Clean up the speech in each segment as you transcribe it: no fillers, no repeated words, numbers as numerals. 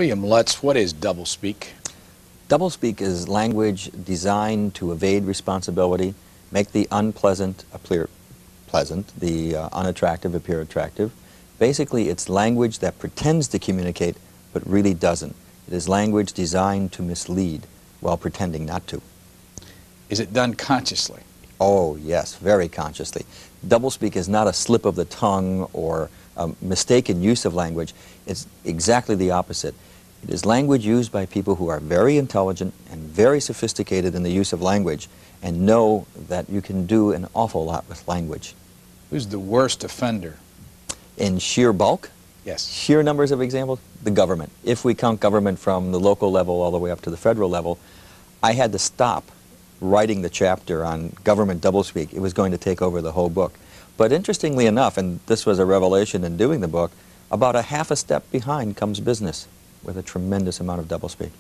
William Lutz, what is doublespeak? Doublespeak is language designed to evade responsibility, make the unpleasant appear pleasant, the unattractive appear attractive. Basically, it's language that pretends to communicate but really doesn't. It is language designed to mislead while pretending not to. Is it done consciously? Oh, yes, very consciously. Doublespeak is not a slip of the tongue or a mistaken use of language. It's exactly the opposite. It is language used by people who are very intelligent and very sophisticated in the use of language and know that you can do an awful lot with language. Who's the worst offender? In sheer bulk? Yes. Sheer numbers of examples? The government. If we count government from the local level all the way up to the federal level, I had to stop writing the chapter on government doublespeak. It was going to take over the whole book. But interestingly enough, and this was a revelation in doing the book, about a half a step behind comes business with a tremendous amount of doublespeak.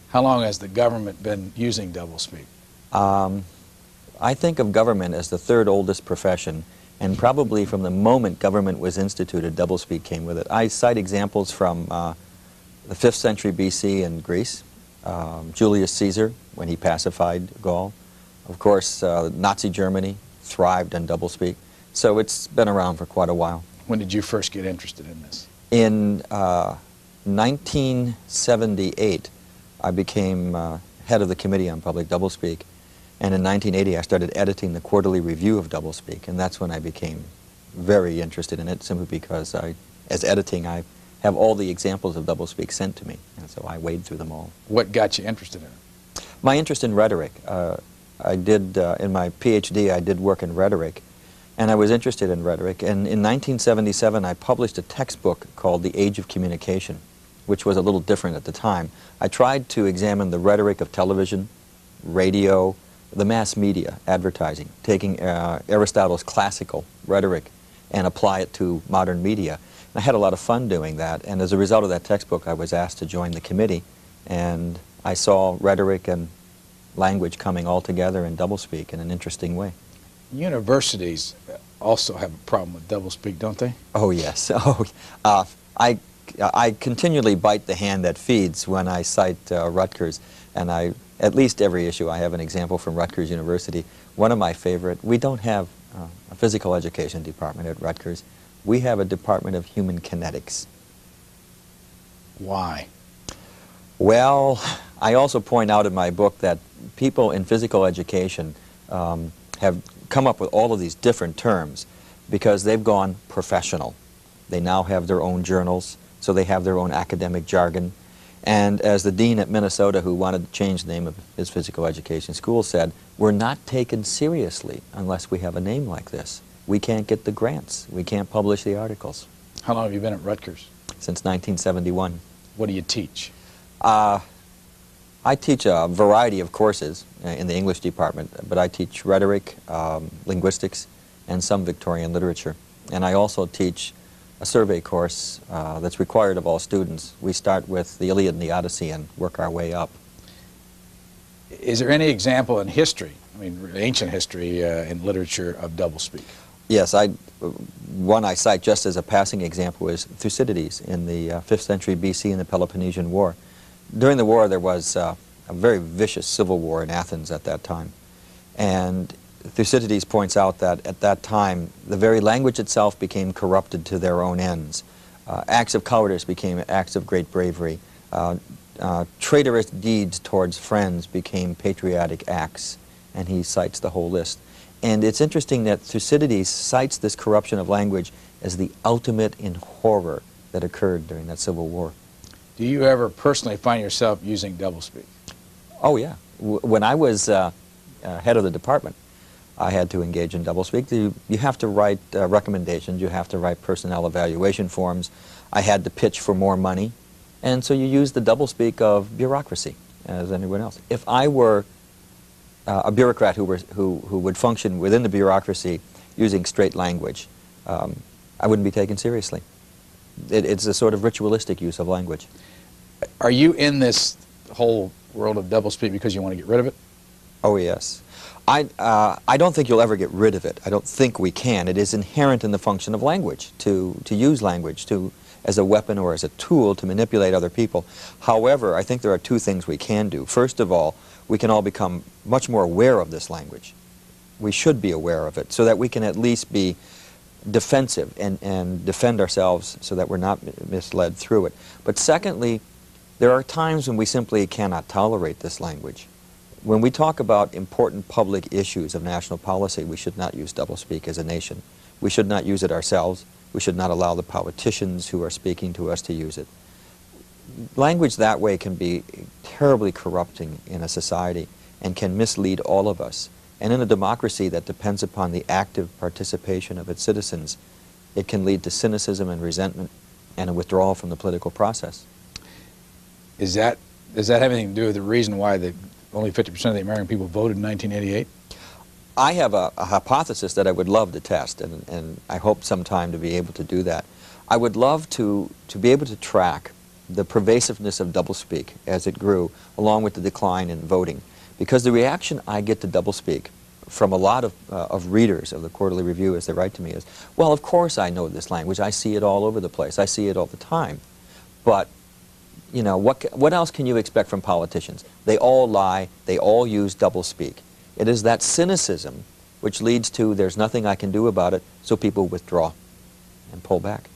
How long has the government been using doublespeak? I think of government as the third oldest profession, and probably from the moment government was instituted, doublespeak came with it. I cite examples from the 5th century BC in Greece, Julius Caesar, when he pacified Gaul. Of course, Nazi Germany thrived on doublespeak. So it's been around for quite a while. When did you first get interested in this? In 1978, I became head of the Committee on Public Doublespeak. And in 1980, I started editing the quarterly review of doublespeak. And that's when I became very interested in it, simply because as editing, I have all the examples of doublespeak sent to me. And so I wade through them all. What got you interested in it? My interest in rhetoric. I did, in my PhD, I did work in rhetoric. And I was interested in rhetoric. And in 1977, I published a textbook called The Age of Communication, which was a little different at the time. I tried to examine the rhetoric of television, radio, the mass media, advertising, taking Aristotle's classical rhetoric and apply it to modern media. And I had a lot of fun doing that, and as a result of that textbook, I was asked to join the committee, and I saw rhetoric and language coming all together in doublespeak in an interesting way. Universities also have a problem with doublespeak, don't they? Oh, yes. I continually bite the hand that feeds when I cite Rutgers, and at least every issue I have an example from Rutgers University. One of my favorite, we don't have a physical education department at Rutgers. We have a department of human kinetics. Why? Well, I also point out in my book that people in physical education have come up with all of these different terms because they've gone professional. They now have their own journals, so they have their own academic jargon. And as the dean at Minnesota, who wanted to change the name of his physical education school, said, we're not taken seriously unless we have a name like this. We can't get the grants. We can't publish the articles. How long have you been at Rutgers? Since 1971. What do you teach? I teach a variety of courses in the English department, but I teach rhetoric, linguistics, and some Victorian literature. And I also teach a survey course that's required of all students. We start with the Iliad and the Odyssey and work our way up. Is there any example in history, I mean ancient history in literature, of doublespeak? Yes, one I cite just as a passing example is Thucydides in the 5th century BC in the Peloponnesian War. During the war there was a very vicious civil war in Athens at that time. And Thucydides points out that at that time the very language itself became corrupted to their own ends. Acts of cowardice became acts of great bravery. Traitorous deeds towards friends became patriotic acts, and he cites the whole list. And it's interesting that Thucydides cites this corruption of language as the ultimate in horror that occurred during that civil war. Do you ever personally find yourself using doublespeak? Oh yeah. When I was head of the department, I had to engage in doublespeak. You have to write recommendations, you have to write personnel evaluation forms. I had to pitch for more money, and so you use the doublespeak of bureaucracy as anyone else. If I were a bureaucrat who would function within the bureaucracy using straight language, I wouldn't be taken seriously. It's a sort of ritualistic use of language. Are you in this whole world of doublespeak because you want to get rid of it? Oh yes. I don't think you'll ever get rid of it. I don't think we can. It is inherent in the function of language to use language, to as a weapon or as a tool to manipulate other people. However, I think there are two things we can do. First of all, we can all become much more aware of this language. We should be aware of it so that we can at least be defensive and defend ourselves so that we're not misled through it. But secondly, there are times when we simply cannot tolerate this language. When we talk about important public issues of national policy, we should not use doublespeak as a nation. We should not use it ourselves. We should not allow the politicians who are speaking to us to use it. Language that way can be terribly corrupting in a society and can mislead all of us. And in a democracy that depends upon the active participation of its citizens, it can lead to cynicism and resentment and a withdrawal from the political process. Does that have anything to do with the reason why only 50% of the American people voted in 1988? I have a hypothesis that I would love to test, and I hope sometime to be able to do that. I would love to be able to track the pervasiveness of doublespeak as it grew, along with the decline in voting. Because the reaction I get to doublespeak from a lot of readers of the Quarterly Review as they write to me is, well, of course I know this language. I see it all over the place. I see it all the time. But, you know, what else can you expect from politicians? They all lie. They all use doublespeak. It is that cynicism which leads to there's nothing I can do about it, so people withdraw and pull back.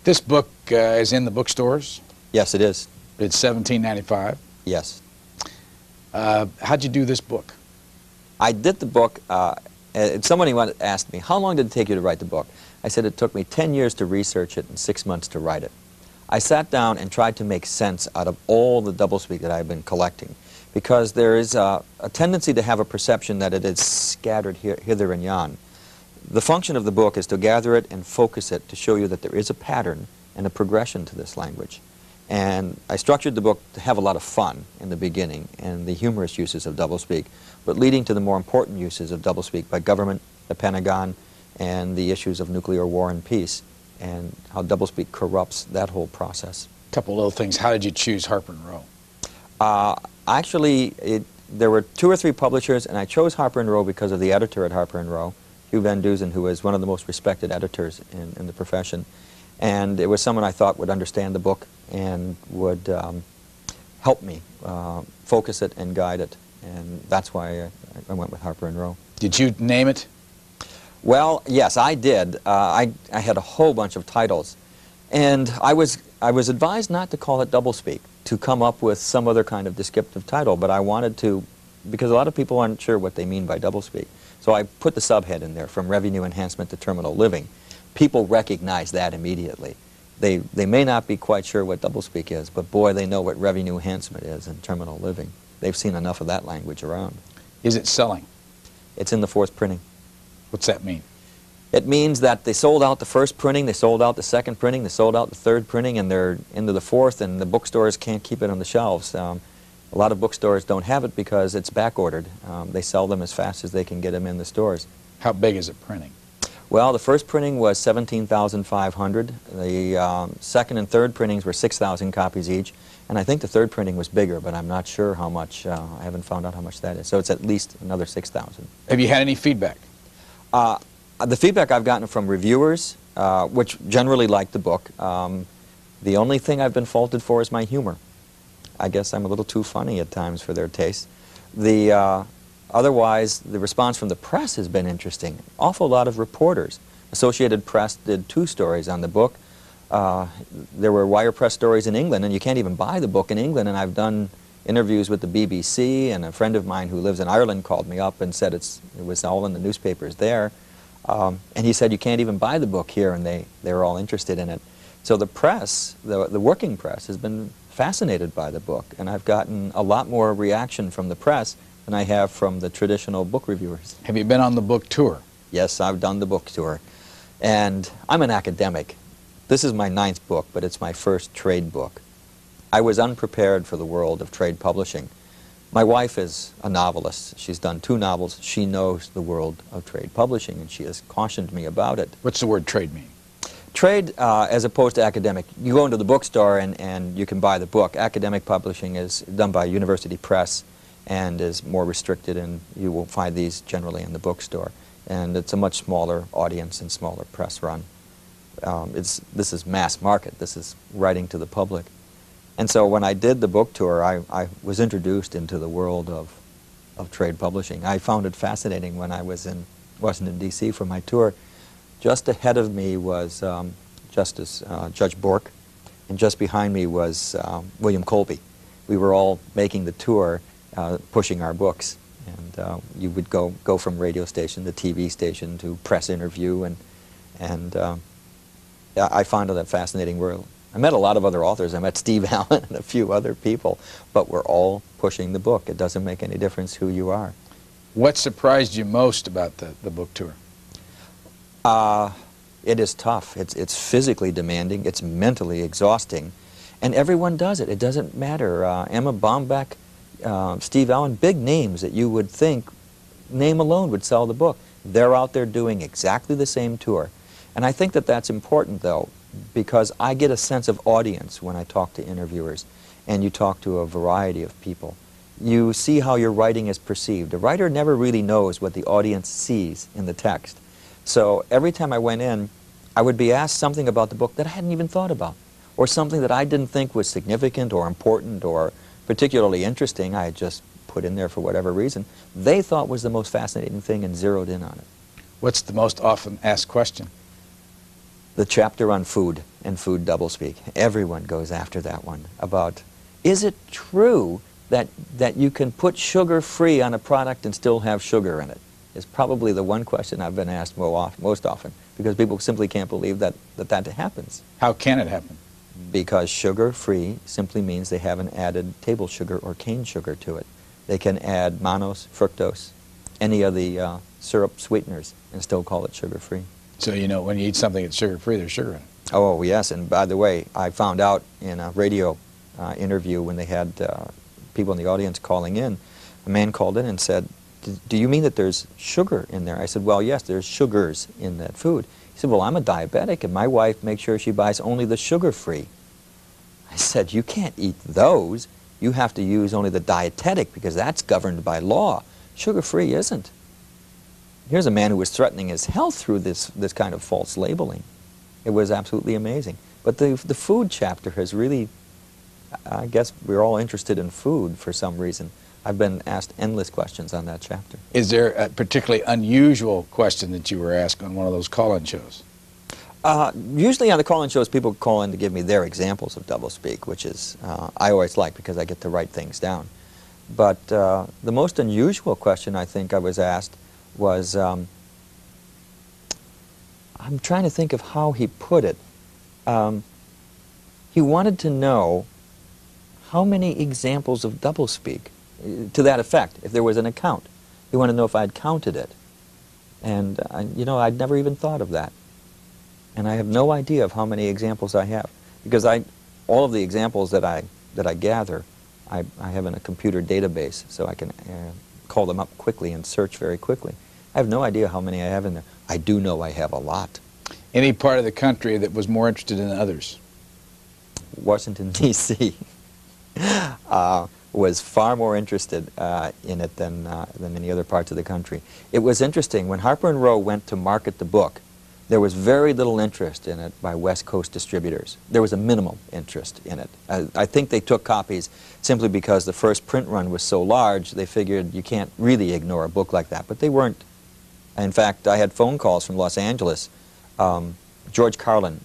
This book is in the bookstores? Yes, it is. It's $17.95. Yes. How'd you do this book? I did the book, somebody asked me, how long did it take you to write the book? I said it took me 10 years to research it and 6 months to write it. I sat down and tried to make sense out of all the doublespeak that I've been collecting, because there is a tendency to have a perception that it is scattered hither and yon. The function of the book is to gather it and focus it to show you that there is a pattern and a progression to this language. And I structured the book to have a lot of fun in the beginning and the humorous uses of doublespeak, but leading to the more important uses of doublespeak by government, the Pentagon, and the issues of nuclear war and peace, and how doublespeak corrupts that whole process. A couple little things. How did you choose Harper & Row? Actually, there were 2 or 3 publishers, and I chose Harper & Row because of the editor at Harper & Row, Hugh Van Dusen, who is one of the most respected editors in the profession. And it was someone I thought would understand the book and would help me focus it and guide it. And that's why I went with Harper & Row. Did you name it? Well, yes, I did. I had a whole bunch of titles. And I was advised not to call it doublespeak, to come up with some other kind of descriptive title, but I wanted to, because a lot of people aren't sure what they mean by doublespeak. So I put the subhead in there, from revenue enhancement to terminal living. People recognize that immediately. They may not be quite sure what doublespeak is, but boy, they know what revenue enhancement is and terminal living. They've seen enough of that language around. Is it selling? It's in the 4th printing. What's that mean? It means that they sold out the 1st printing, they sold out the 2nd printing, they sold out the 3rd printing, and they're into the 4th, and the bookstores can't keep it on the shelves. A lot of bookstores don't have it because it's back-ordered. They sell them as fast as they can get them in the stores. How big is it printing? Well, the 1st printing was 17,500. The 2nd and 3rd printings were 6,000 copies each. And I think the 3rd printing was bigger, but I'm not sure how much. I haven't found out how much that is. So it's at least another 6,000. Have you had any feedback? The feedback I've gotten from reviewers, which generally like the book. The only thing I've been faulted for is my humor. I guess I'm a little too funny at times for their taste. Otherwise, the response from the press has been interesting. Awful lot of reporters. Associated Press did 2 stories on the book. There were wire press stories in England, and you can't even buy the book in England. And I've done interviews with the BBC, and a friend of mine who lives in Ireland called me up and said it was all in the newspapers there. And he said you can't even buy the book here, and they were all interested in it. So the press, the working press, has been fascinated by the book, and I've gotten a lot more reaction from the press than I have from the traditional book reviewers. Have you been on the book tour? Yes, I've done the book tour. And I'm an academic. This is my 9th book, but it's my first trade book. I was unprepared for the world of trade publishing. My wife is a novelist. She's done 2 novels. She knows the world of trade publishing, and she has cautioned me about it. What's the word trade mean? Trade, as opposed to academic, you go into the bookstore and you can buy the book. Academic publishing is done by university press and is more restricted, and you will find these generally in the bookstore. And it's a much smaller audience and smaller press run. this is mass market. This is writing to the public. And so when I did the book tour, I was introduced into the world of trade publishing. I found it fascinating when I was in Washington, D.C. for my tour. Just ahead of me was Judge Bork, and just behind me was William Colby. We were all making the tour, pushing our books. And you would go from radio station to TV station to press interview, and I found it a fascinating world. I met a lot of other authors. I met Steve Allen and a few other people, but we're all pushing the book. It doesn't make any difference who you are. What surprised you most about the book tour? It is tough. It's physically demanding. It's mentally exhausting. And everyone does it. It doesn't matter. Emma Bombeck, Steve Allen, big names that you would think, name alone would sell the book. They're out there doing exactly the same tour. And I think that that's important, though, because I get a sense of audience when I talk to interviewers, and you talk to a variety of people. You see how your writing is perceived. A writer never really knows what the audience sees in the text. So every time I went in, I would be asked something about the book that I hadn't even thought about, or something that I didn't think was significant or important or particularly interesting. I had just put in there for whatever reason. They thought was the most fascinating thing and zeroed in on it. What's the most often asked question? The chapter on food and food doublespeak. Everyone goes after that one about, is it true that you can put sugar-free on a product and still have sugar in it? It's probably the one question I've been asked most often, because people simply can't believe that happens. How can it happen? Because sugar-free simply means they haven't added table sugar or cane sugar to it. They can add mannose, fructose, any of the syrup sweeteners, and still call it sugar-free. So, you know, when you eat something that's sugar-free, there's sugar in it. Oh, yes, and by the way, I found out in a radio interview when they had people in the audience calling in, a man called in and said, do you mean that there's sugar in there? I said, well, yes, there's sugars in that food. He said, well, I'm a diabetic, and my wife makes sure she buys only the sugar-free. I said, you can't eat those. You have to use only the dietetic, because that's governed by law. Sugar-free isn't. Here's a man who was threatening his health through this kind of false labeling. It was absolutely amazing. But the food chapter has really, I guess we're all interested in food for some reason. I've been asked endless questions on that chapter. Is there a particularly unusual question that you were asked on one of those call-in shows? Usually on the call-in shows, people call in to give me their examples of doublespeak, which is, I always like, because I get to write things down. But the most unusual question I think I was asked was, I'm trying to think of how he put it. He wanted to know how many examples of doublespeak, to that effect, if there was an account. He wanted to know if I'd counted it. And, you know, I'd never even thought of that. And I have no idea of how many examples I have. Because all of the examples that I gather, I have in a computer database, so I can call them up quickly and search very quickly. I have no idea how many I have in there. I do know I have a lot. Any part of the country that was more interested in others? Washington, D.C. Was far more interested in it than many other parts of the country. It was interesting. When Harper & Row went to market the book, there was very little interest in it by West Coast distributors. There was a minimal interest in it. I think they took copies simply because the first print run was so large, they figured you can't really ignore a book like that. But they weren't. In fact, I had phone calls from Los Angeles. George Carlin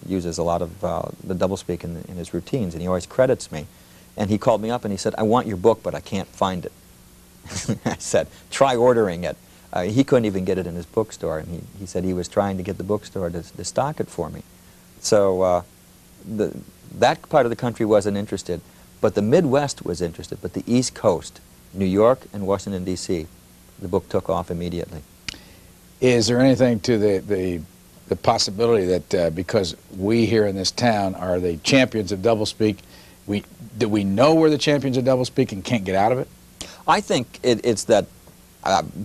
uses a lot of the doublespeak in his routines, and he always credits me. And he called me up and he said, I want your book, but I can't find it. I said, try ordering it. He couldn't even get it in his bookstore, and he said he was trying to get the bookstore to stock it for me. So that part of the country wasn't interested, but the Midwest was interested, but the East Coast, New York and Washington, D.C., the book took off immediately. Is there anything to the possibility that because we here in this town are the champions of doublespeak, do we know we're the champions of doublespeak and can't get out of it? I think it's that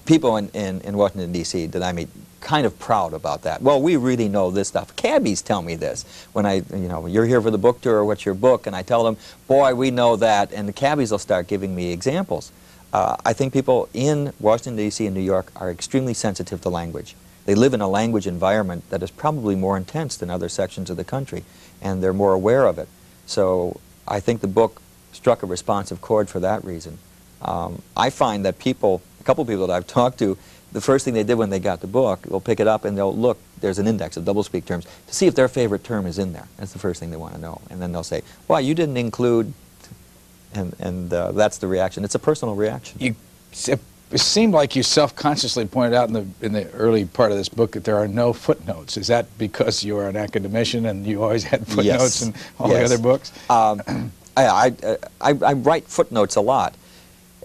people in Washington, D.C. that I meet kind of proud about that. Well, we really know this stuff. Cabbies tell me this. When you're here for the book tour, what's your book? And I tell them, boy, we know that. And the cabbies will start giving me examples. I think people in Washington, D.C. and New York are extremely sensitive to language. They live in a language environment that is probably more intense than other sections of the country, and they're more aware of it. So I think the book struck a responsive chord for that reason. I find that people, a couple people that I've talked to, the first thing they did when they got the book, they'll pick it up and they'll look, there's an index of doublespeak terms, to see if their favorite term is in there. That's the first thing they want to know. And then they'll say, why, you didn't include, and that's the reaction. It's a personal reaction. It seemed like you self-consciously pointed out in the early part of this bock that there are no footnotes. Is that because you are an academician and you always had footnotes in all the other books? I write footnotes a lot.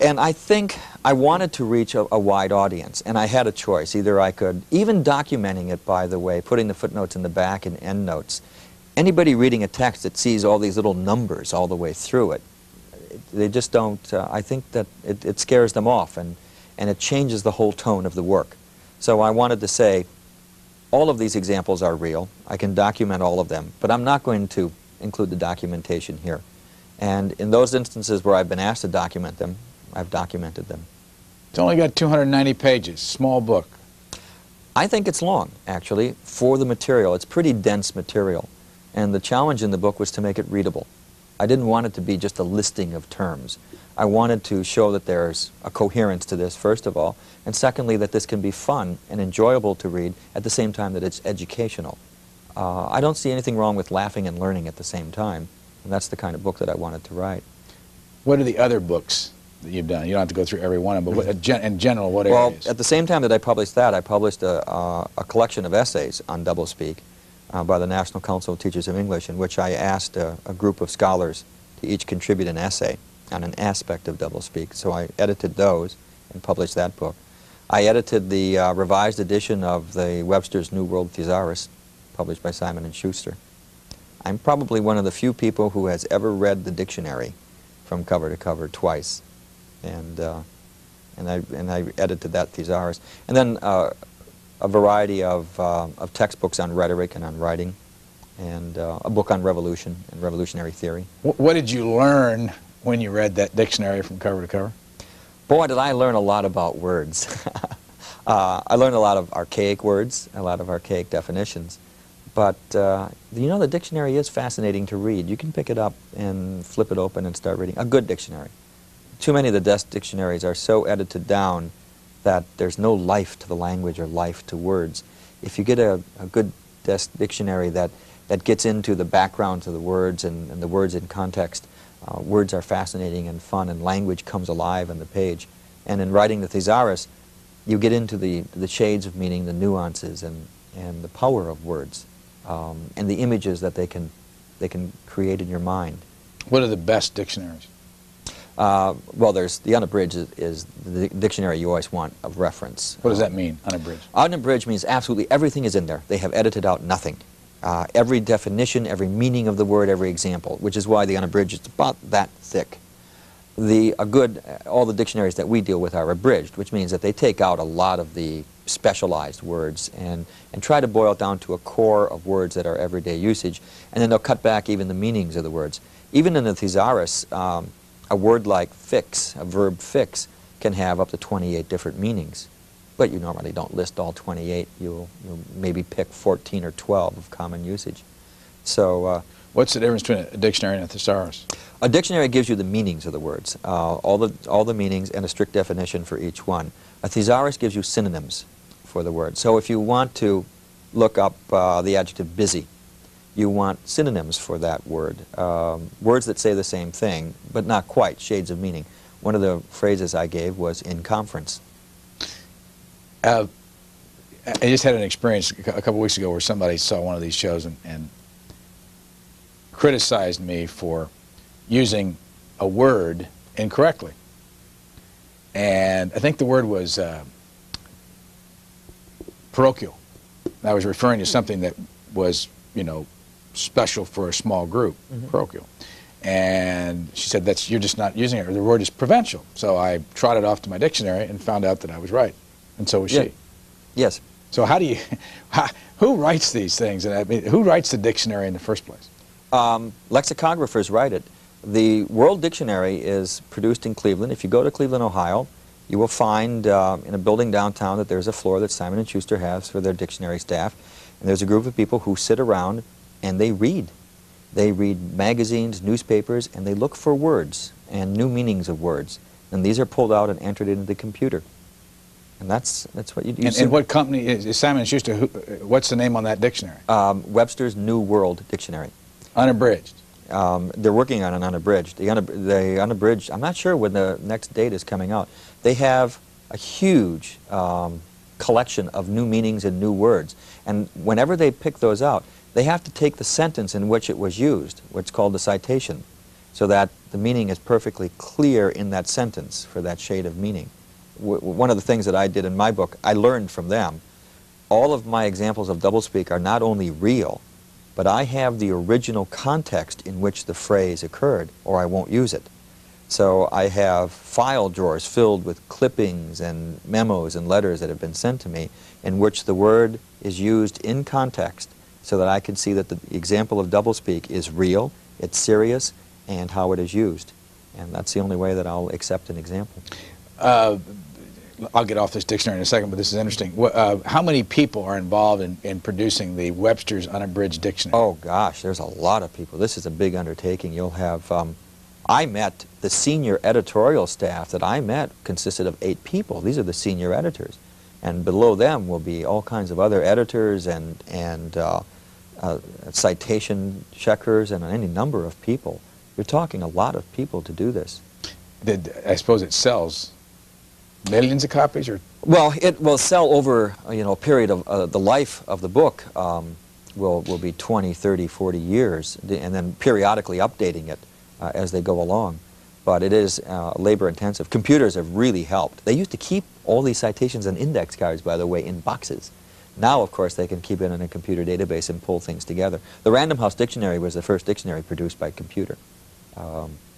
And I think I wanted to reach a wide audience, and I had a choice. Either I could, even documenting it, by the way, putting the footnotes in the back and endnotes, anybody reading a text that sees all these little numbers all the way through it, they just don't, I think that it scares them off, and it changes the whole tone of the work. So I wanted to say, all of these examples are real. I can document all of them, but I'm not going to include the documentation here. And in those instances where I've been asked to document them, I've documented them. It's only got 290 pages, small book. I think it's long, actually, for the material. It's pretty dense material. And the challenge in the book was to make it readable. I didn't want it to be just a listing of terms. I wanted to show that there's a coherence to this, first of all, and secondly, that this can be fun and enjoyable to read at the same time that it's educational. I don't see anything wrong with laughing and learning at the same time, and that's the kind of book that I wanted to write. What are the other books that you've done? You don't have to go through every one of them, but in general, what Well, areas? at the same time that I published that, I published a collection of essays on doublespeak by the National Council of Teachers of English, in which I asked a group of scholars to each contribute an essay on an aspect of doublespeak. So I edited those and published that book. I edited the revised edition of the Webster's New World Thesaurus, published by Simon & Schuster. I'm probably one of the few people who has ever read the dictionary from cover to cover twice. And I edited that thesaurus. And then a variety of textbooks on rhetoric and on writing, and a book on revolution and revolutionary theory. What did you learn when you read that dictionary from cover to cover? Boy, did I learn a lot about words. I learned a lot of archaic words, a lot of archaic definitions. But, you know, the dictionary is fascinating to read. You can pick it up and flip it open and start reading. A good dictionary. Too many of the desk dictionaries are so edited down that there's no life to the language or life to words. If you get a good desk dictionary that gets into the background to the words and the words in context, words are fascinating and fun, and language comes alive on the page. And in writing the thesaurus, you get into the shades of meaning, the nuances, and the power of words, and the images that they can create in your mind. What are the best dictionaries? Well, there's the unabridged is the dictionary you always want of reference. What does that mean, unabridged? Unabridged means absolutely everything is in there. They have edited out nothing. Every definition, every meaning of the word, every example, which is why the unabridged is about that thick. All the dictionaries that we deal with are abridged, which means that they take out a lot of the specialized words and try to boil it down to a core of words that are everyday usage, and then they'll cut back even the meanings of the words. Even in the thesaurus, a word like fix, a verb fix, can have up to 28 different meanings. But you normally don't list all 28. You'll maybe pick 14 or 12 of common usage. So, what's the difference between a dictionary and a thesaurus? A dictionary gives you the meanings of the words, all the meanings, and a strict definition for each one. A thesaurus gives you synonyms for the word. So if you want to look up the adjective busy, you want synonyms for that word, words that say the same thing, but not quite, shades of meaning. One of the phrases I gave was in conference. I just had an experience a couple weeks ago where somebody saw one of these shows and criticized me for using a word incorrectly. And I think the word was parochial. I was referring to something that was, you know, special for a small group, parochial. And she said, you're just not using it, or the word is provincial. So I trotted off to my dictionary and found out that I was right. And so was she. Yes. So how do you, who writes these things? And I mean, who writes the dictionary in the first place? Lexicographers write it. The World Dictionary is produced in Cleveland. If you go to Cleveland, Ohio, You will find in a building downtown that there's a floor that Simon & Schuster has for their dictionary staff, and there's a group of people who sit around and they read. They read magazines, newspapers, and they look for words and new meanings of words. And these are pulled out and entered into the computer. And that's what you do. And what company is Simon & Schuster? What's the name on that dictionary? Webster's New World Dictionary. Unabridged. They're working on an unabridged. The unabridged, I'm not sure when the next date is coming out. They have a huge collection of new meanings and new words. And whenever they pick those out, they have to take the sentence in which it was used, what's called the citation, so that the meaning is perfectly clear in that sentence for that shade of meaning. One of the things that I did in my book, I learned from them. All of my examples of doublespeak are not only real, but I have the original context in which the phrase occurred, or I won't use it. So I have file drawers filled with clippings and memos and letters that have been sent to me in which the word is used in context so that I can see that the example of doublespeak is real, it's serious, and how it is used. And that's the only way that I'll accept an example. I'll get off this dictionary in a second, but this is interesting. How many people are involved in producing the Webster's Unabridged Dictionary? Oh gosh, there's a lot of people. This is a big undertaking. You'll have, I met the senior editorial staff that I met consisted of 8 people. These are the senior editors. And below them will be all kinds of other editors and citation checkers and any number of people. You're talking a lot of people to do this. I suppose it sells millions of copies, or? Well, it will sell over a period of the life of the book will be 20, 30, 40 years, and then periodically updating it as they go along. But it is labor intensive. Computers have really helped. They used to keep all these citations and index cards, by the way, in boxes. Now, of course, they can keep it in a computer database and pull things together. The Random House Dictionary was the first dictionary produced by computer.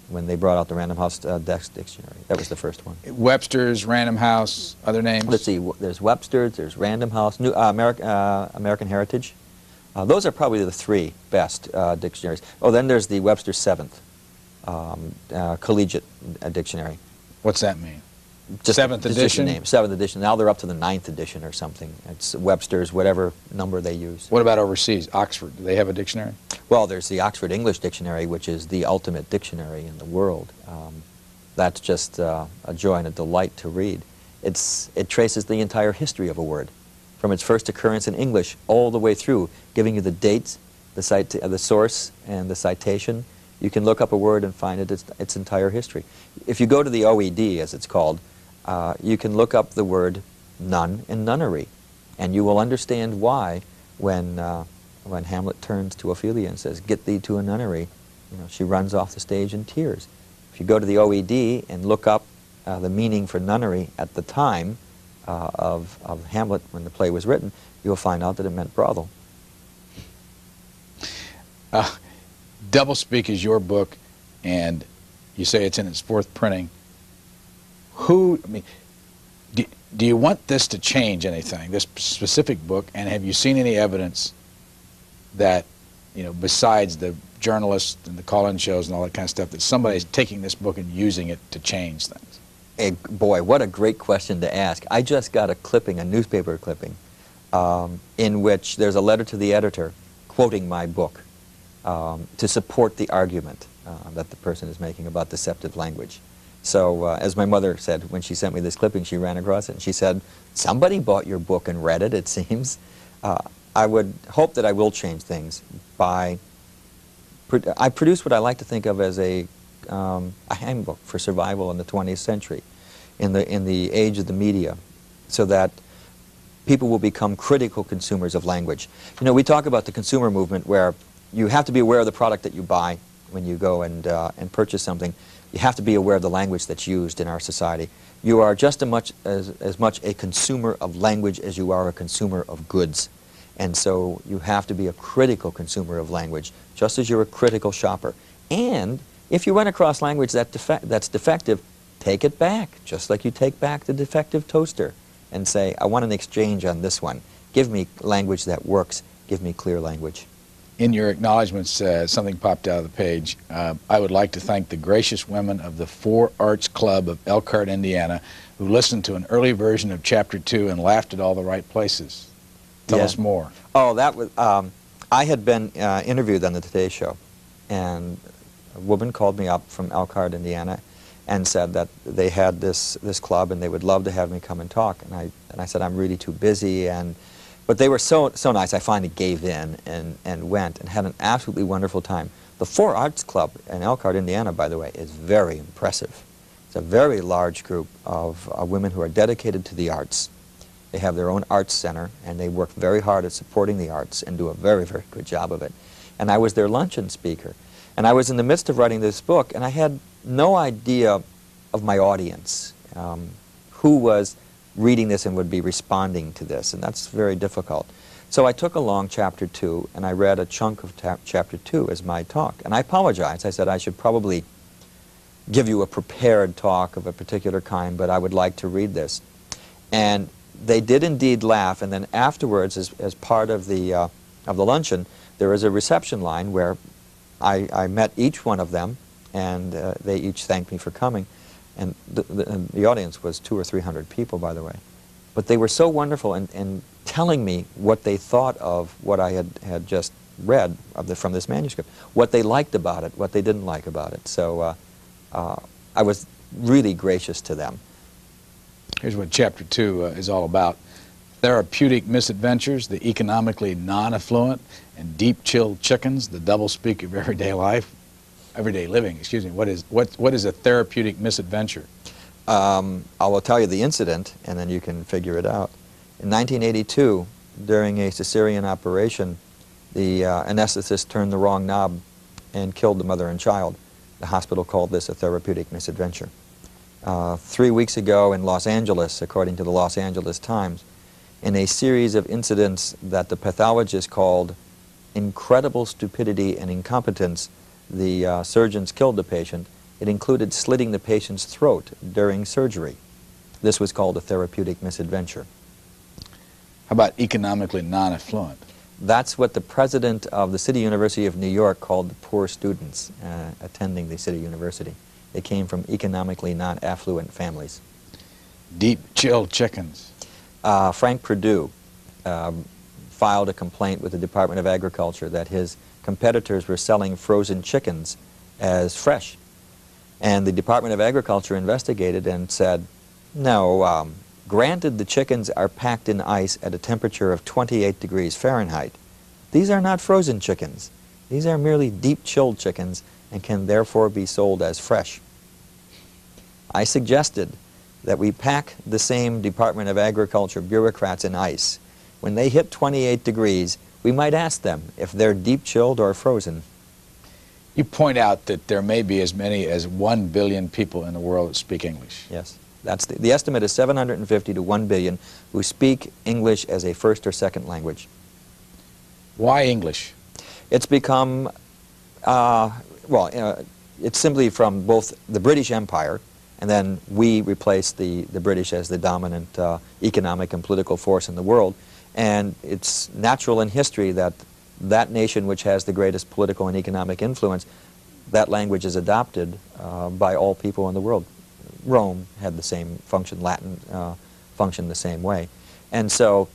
When they brought out the Random House Dex Dictionary. That was the first one. Webster's, Random House, other names? Let's see, there's Webster's, there's Random House, American Heritage. Those are probably the 3 best dictionaries. Oh, then there's the Webster 7th Collegiate Dictionary. What's that mean? Just, 7th edition? Just the name, 7th edition. Now they're up to the 9th edition or something. It's Webster's, whatever number they use. What about overseas? Oxford, do they have a dictionary? Well, there's the Oxford English Dictionary, which is the ultimate dictionary in the world. That's just a joy and a delight to read. It traces the entire history of a word, from its first occurrence in English all the way through, giving you the dates, the source, and the citation. You can look up a word and find its entire history. If you go to the OED, as it's called, you can look up the word nun and nunnery, and you will understand why when Hamlet turns to Ophelia and says, "Get thee to a nunnery," she runs off the stage in tears. If you go to the OED and look up the meaning for nunnery at the time of Hamlet when the play was written, you'll find out that it meant brothel. Doublespeak is your book, and you say it's in its 4th printing. Do you want this to change anything, this specific book, and have you seen any evidence that, besides the journalists and the call-in shows and all that kind of stuff, that somebody's taking this book and using it to change things? Hey, boy, what a great question to ask. I just got a clipping, a newspaper clipping, in which there's a letter to the editor quoting my book to support the argument that the person is making about deceptive language. So, as my mother said when she sent me this clipping, she ran across it and she said, "Somebody bought your book and read it, it seems." I would hope that I will change things by... I produce what I like to think of as a handbook for survival in the 20th century, in the age of the media, so that people will become critical consumers of language. We talk about the consumer movement where you have to be aware of the product that you buy when you go and purchase something. You have to be aware of the language that's used in our society. You are just as much a consumer of language as you are a consumer of goods. And so you have to be a critical consumer of language, just as you're a critical shopper. And if you run across language that's defective, take it back, just like you take back the defective toaster, and say, "I want an exchange on this one. Give me language that works. Give me clear language." In your acknowledgments, something popped out of the page. I would like to thank the gracious women of the Four Arts Club of Elkhart, Indiana, who listened to an early version of Chapter 2 and laughed at all the right places. Tell us more. Oh, that was, I had been interviewed on the Today Show, and a woman called me up from Elkhart, Indiana, and said that they had this club and they would love to have me come and talk. And I said, I'm really too busy. But they were so nice, I finally gave in and went and had an absolutely wonderful time. The Four Arts Club in Elkhart, Indiana, by the way, is very impressive. It's a very large group of women who are dedicated to the arts. They have their own arts center, and they work very hard at supporting the arts and do a very, very good job of it. And I was their luncheon speaker. And I was in the midst of writing this book, and I had no idea of my audience, who was reading this and would be responding to this, and that's very difficult. So I took along Chapter 2, and I read a chunk of Chapter 2 as my talk. And I apologized. I said I should probably give you a prepared talk of a particular kind, but I would like to read this. And they did indeed laugh, and then afterwards, as part of the luncheon, there was a reception line where I met each one of them, and they each thanked me for coming. And the audience was 200 or 300 people, by the way. But they were so wonderful in telling me what they thought of what I had just read from this manuscript, what they liked about it, what they didn't like about it. So I was really gracious to them. Here's what Chapter 2 is all about. Therapeutic misadventures, the economically non-affluent, and deep-chilled chickens, the doublespeak of everyday life. Everyday living, excuse me. What is a therapeutic misadventure? I will tell you the incident, and then you can figure it out. In 1982, during a cesarean operation, the anesthetist turned the wrong knob and killed the mother and child. The hospital called this a therapeutic misadventure. 3 weeks ago in Los Angeles, according to the Los Angeles Times, in a series of incidents that the pathologist called incredible stupidity and incompetence, the surgeons killed the patient. It included slitting the patient's throat during surgery. This was called a therapeutic misadventure. How about economically non-affluent? That's what the president of the City University of New York called the poor students attending the City University. They came from economically non-affluent families. Deep-chilled chickens. Frank Perdue filed a complaint with the Department of Agriculture that his competitors were selling frozen chickens as fresh. And the Department of Agriculture investigated and said, no, granted the chickens are packed in ice at a temperature of 28 degrees Fahrenheit. These are not frozen chickens. These are merely deep-chilled chickens and can therefore be sold as fresh. I suggested that we pack the same Department of Agriculture bureaucrats in ice. When they hit 28 degrees, we might ask them if they're deep-chilled or frozen. You point out that there may be as many as 1 billion people in the world that speak English. Yes. That's the estimate is 750 to 1 billion who speak English as a first or second language. Why English? It's become, it's simply from both the British Empire, and then we replaced the British as the dominant economic and political force in the world. And it's natural in history that that nation which has the greatest political and economic influence, that language is adopted by all people in the world. Rome had the same function, Latin functioned the same way. And so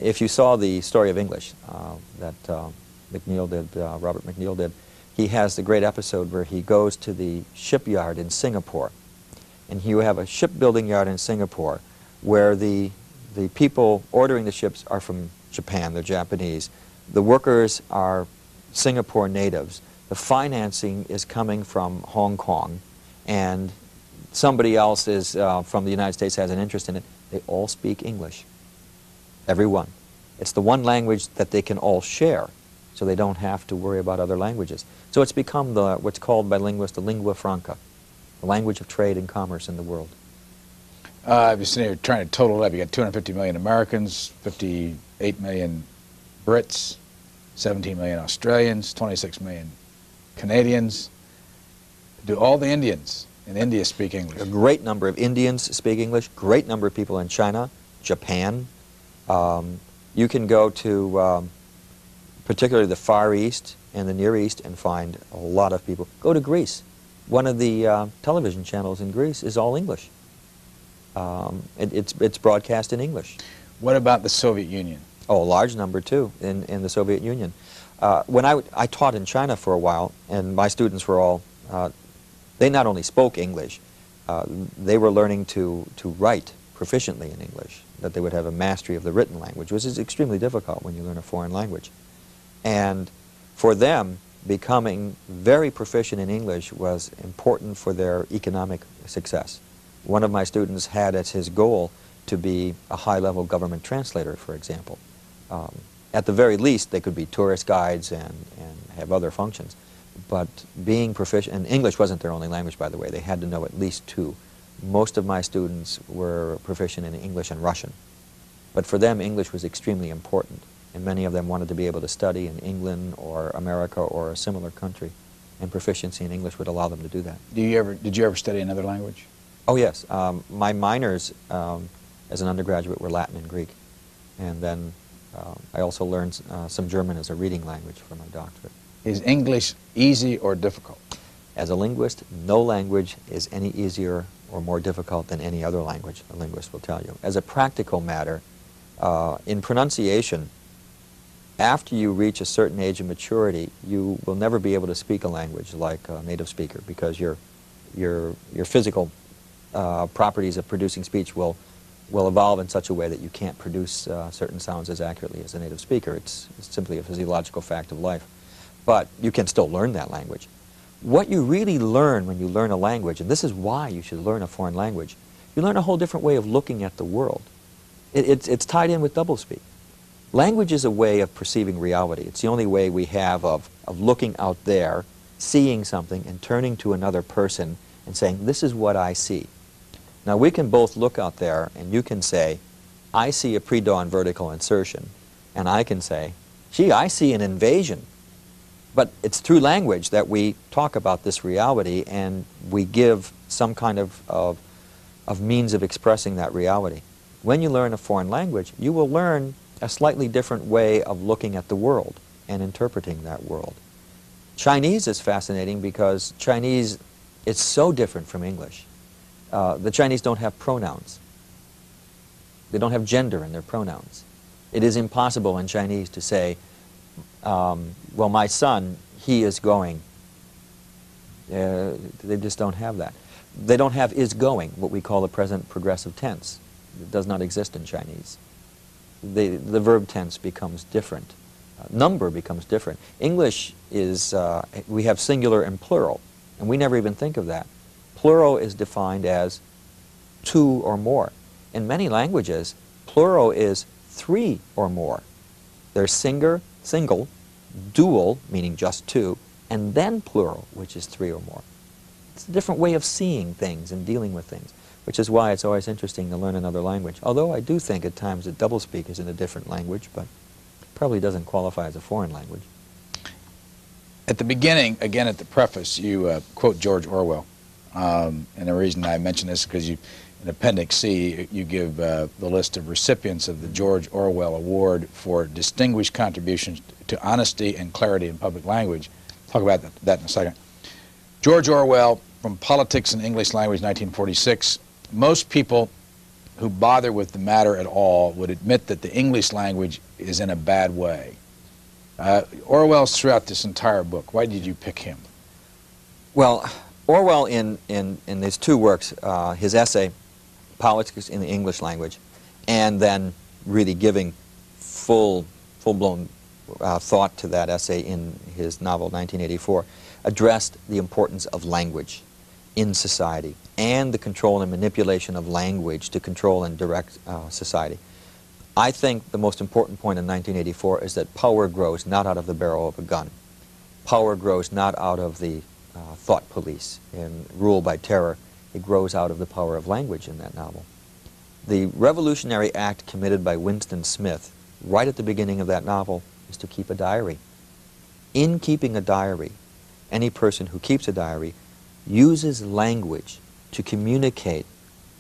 if you saw the story of English that McNeil did, Robert McNeil did, he has the great episode where he goes to the shipyard in Singapore. And you have a shipbuilding yard in Singapore where the people ordering the ships are from Japan, they're Japanese. The workers are Singapore natives. The financing is coming from Hong Kong, and somebody else is from the United States has an interest in it. They all speak English, everyone. It's the one language that they can all share, so they don't have to worry about other languages. So it's become what's called by linguists the lingua franca, the language of trade and commerce in the world. I've been sitting here trying to total it up. You got 250 million Americans, 58 million Brits, 17 million Australians, 26 million Canadians. Do all the Indians in India speak English? A great number of Indians speak English, great number of people in China, Japan. You can go to particularly the Far East and the Near East, and find a lot of people. Go to Greece. One of the television channels in Greece is all English. It's broadcast in English. What about the Soviet Union? Oh, a large number, too, in the Soviet Union. When I taught in China for a while, and my students were all, they not only spoke English, they were learning to write proficiently in English, that they would have a mastery of the written language, which is extremely difficult when you learn a foreign language. And for them, becoming very proficient in English was important for their economic success. One of my students had as his goal to be a high-level government translator, for example. At the very least, they could be tourist guides and have other functions. But being proficient, and English wasn't their only language, by the way. They had to know at least two. Most of my students were proficient in English and Russian. But for them, English was extremely important. And many of them wanted to be able to study in England or America or a similar country. And proficiency in English would allow them to do that. Did you ever study another language? Oh, yes. My minors as an undergraduate were Latin and Greek. And then I also learned some German as a reading language for my doctorate. Is English easy or difficult? As a linguist, no language is any easier or more difficult than any other language, a linguist will tell you. As a practical matter, in pronunciation, after you reach a certain age of maturity, you will never be able to speak a language like a native speaker, because your physical properties of producing speech will evolve in such a way that you can't produce certain sounds as accurately as a native speaker. It's simply a physiological fact of life. But you can still learn that language. What you really learn when you learn a language, and this is why you should learn a foreign language, you learn a whole different way of looking at the world. It's tied in with doublespeak. Language is a way of perceiving reality. It's the only way we have of looking out there, seeing something, and turning to another person and saying, this is what I see. Now, we can both look out there, and you can say, I see a pre-dawn vertical insertion, and I can say, gee, I see an invasion. But it's through language that we talk about this reality, and we give some kind of means of expressing that reality. When you learn a foreign language, you will learn a slightly different way of looking at the world and interpreting that world. Chinese is fascinating because Chinese is so different from English. The Chinese don't have pronouns. They don't have gender in their pronouns. It is impossible in Chinese to say, well, my son, he is going. They just don't have that. They don't have is going, what we call the present progressive tense. It does not exist in Chinese. The verb tense becomes different. Number becomes different. English is, we have singular and plural, and we never even think of that. Plural is defined as two or more. In many languages, plural is three or more. There's single, dual, meaning just two, and then plural, which is three or more. It's a different way of seeing things and dealing with things, which is why it's always interesting to learn another language. Although I do think at times that doublespeak is in a different language, but probably doesn't qualify as a foreign language. At the beginning, again at the preface, you quote George Orwell. And the reason I mention this is because in Appendix C, you give the list of recipients of the George Orwell Award for distinguished contributions to honesty and clarity in public language. Talk about that in a second. George Orwell, From Politics and English Language, 1946. Most people who bother with the matter at all would admit that the English language is in a bad way. Orwell's throughout this entire book. Why did you pick him? Well, Orwell in his two works, his essay, Politics in the English Language, and then really giving full-blown thought to that essay in his novel 1984, addressed the importance of language in society and the control and manipulation of language to control and direct society. I think the most important point in 1984 is that power grows not out of the barrel of a gun. Power grows not out of the thought police and rule by terror. It grows out of the power of language in that novel. The revolutionary act committed by Winston Smith right at the beginning of that novel is to keep a diary. In keeping a diary, any person who keeps a diary uses language to communicate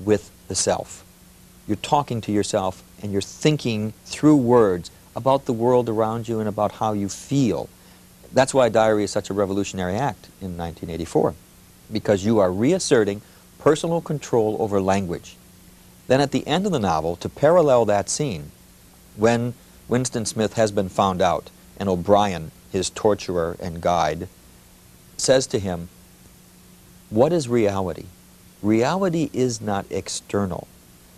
with the self. You're talking to yourself and you're thinking through words about the world around you and about how you feel. That's why diary is such a revolutionary act in 1984, because you are reasserting personal control over language. Then at the end of the novel, to parallel that scene, when Winston Smith has been found out and O'Brien, his torturer and guide, says to him, "What is reality? Reality is not external.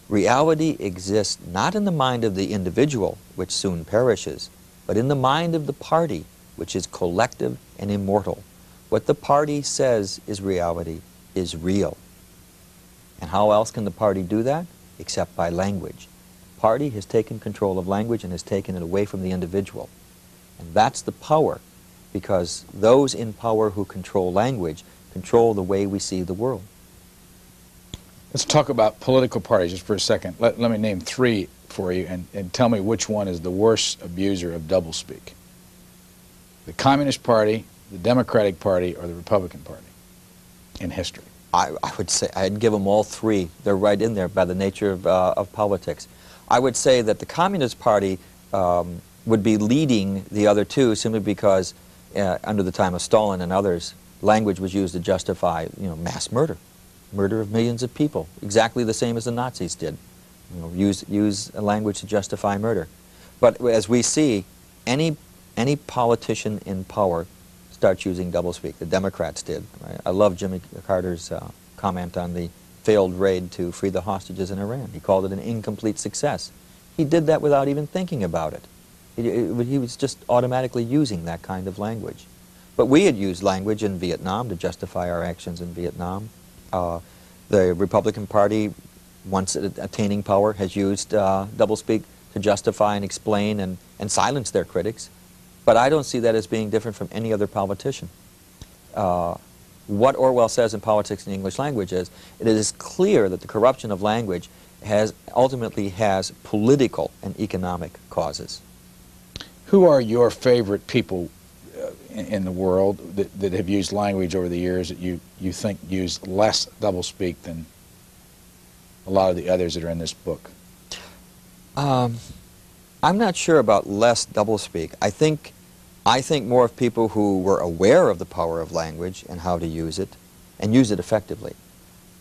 Reality exists not in the mind of the individual, which soon perishes, but in the mind of the party, which is collective and immortal. What the party says is reality is real." And how else can the party do that? Except by language. The party has taken control of language and has taken it away from the individual. And that's the power, because those in power who control language control the way we see the world. Let's talk about political parties just for a second. Let me name three for you and tell me which one is the worst abuser of doublespeak. The Communist Party, the Democratic Party, or the Republican Party in history? I would say I'd give them all three. They're right in there by the nature of politics. I would say that the Communist Party would be leading the other two simply because under the time of Stalin and others, language was used to justify, mass murder of millions of people, exactly the same as the Nazis did. Use a language to justify murder. But as we see, any politician in power starts using doublespeak. The Democrats did. Right? I love Jimmy Carter's comment on the failed raid to free the hostages in Iran. He called it an incomplete success. He did that without even thinking about it. He was just automatically using that kind of language. But we had used language in Vietnam to justify our actions in Vietnam. The Republican Party, once attaining power, has used doublespeak to justify and explain and silence their critics. But I don't see that as being different from any other politician. What Orwell says in Politics in the English Language is, it is clear that the corruption of language ultimately has political and economic causes. Who are your favorite people in the world that have used language over the years that you think use less doublespeak than a lot of the others that are in this book? I'm not sure about less doublespeak. I think more of people who were aware of the power of language and how to use it, and use it effectively.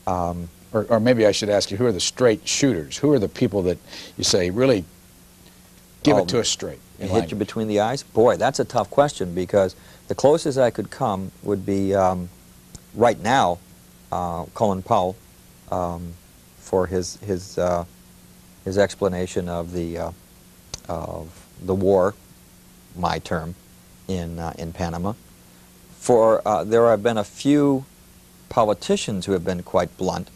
Or maybe I should ask you, who are the straight shooters? Who are the people that you say really give it to us straight? And hit you between the eyes? Boy, that's a tough question, because the closest I could come would be, right now, Colin Powell, for his explanation of the war, my term, in Panama. There have been a few politicians who have been quite blunt.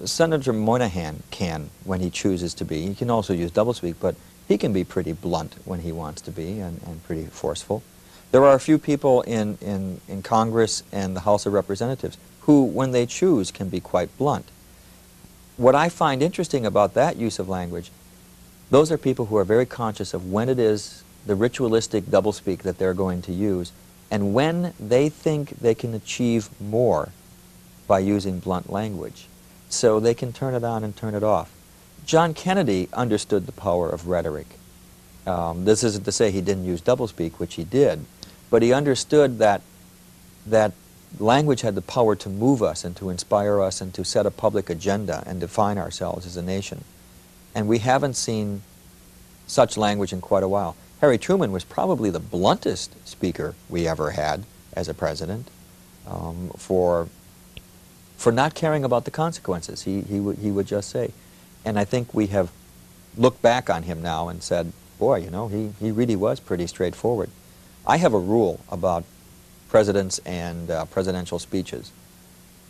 Senator Moynihan can, when he chooses to be. He can also use doublespeak, but he can be pretty blunt when he wants to be, and pretty forceful. There are a few people in Congress and the House of Representatives who, when they choose, can be quite blunt. What I find interesting about that use of language, those are people who are very conscious of when it is the ritualistic doublespeak that they're going to use, and when they think they can achieve more by using blunt language. So they can turn it on and turn it off. John Kennedy understood the power of rhetoric. This isn't to say he didn't use doublespeak, which he did, but he understood that language had the power to move us and to inspire us and to set a public agenda and define ourselves as a nation. And we haven't seen such language in quite a while. Harry Truman was probably the bluntest speaker we ever had as a president, for not caring about the consequences. He would just say. And I think we have looked back on him now and said, boy, he really was pretty straightforward. I have a rule about presidents and presidential speeches.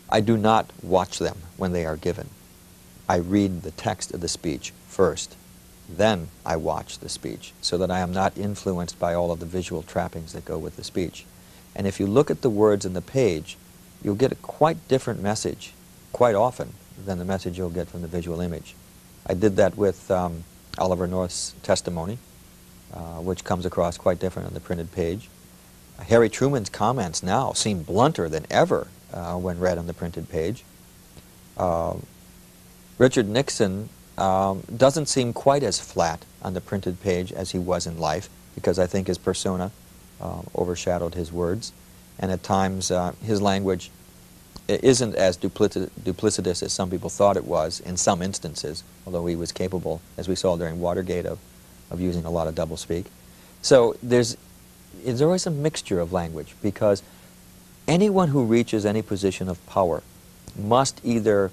I do not watch them when they are given. I read the text of the speech first. Then I watch the speech, so that I am not influenced by all of the visual trappings that go with the speech. And if you look at the words in the page, you'll get a quite different message, quite often, than the message you'll get from the visual image. I did that with Oliver North's testimony, which comes across quite different on the printed page. Harry Truman's comments now seem blunter than ever when read on the printed page. Richard Nixon doesn't seem quite as flat on the printed page as he was in life, because I think his persona overshadowed his words. And at times, his language isn't as duplicitous as some people thought it was in some instances, although he was capable, as we saw during Watergate, of using a lot of doublespeak. So there's always a mixture of language, because anyone who reaches any position of power must either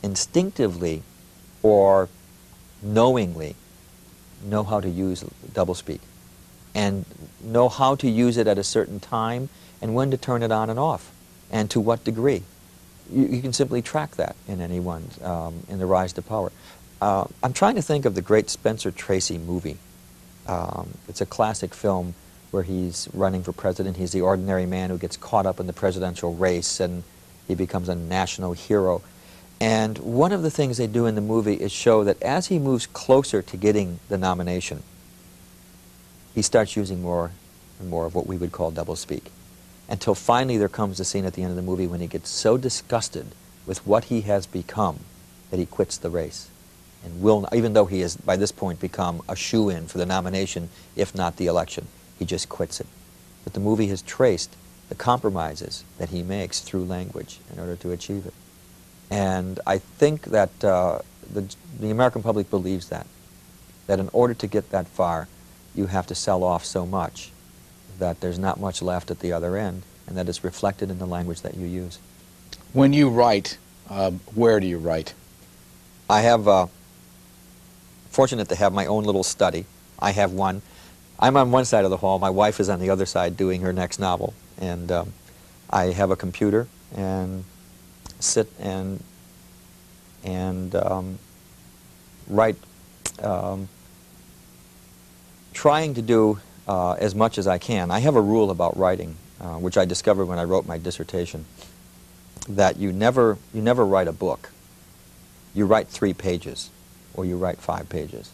instinctively or knowingly know how to use doublespeak and know how to use it at a certain time and when to turn it on and off, and to what degree. You can simply track that in anyone in the rise to power. I'm trying to think of the great Spencer Tracy movie. It's a classic film where he's running for president. He's the ordinary man who gets caught up in the presidential race, and he becomes a national hero. And one of the things they do in the movie is show that as he moves closer to getting the nomination, he starts using more and more of what we would call doublespeak, until finally there comes a scene at the end of the movie when he gets so disgusted with what he has become that he quits the race, and will not, even though he has by this point become a shoo-in for the nomination, if not the election, he just quits it. But the movie has traced the compromises that he makes through language in order to achieve it. And I think that the American public believes that in order to get that far, you have to sell off so much that there's not much left at the other end, and that it's reflected in the language that you use. When you write, where do you write? I have, fortunate to have my own little study. I have one. I'm on one side of the hall. My wife is on the other side doing her next novel. And I have a computer and sit and write, trying to do as much as I can. I have a rule about writing, which I discovered when I wrote my dissertation, that you never write a book. You write 3 pages, or you write 5 pages.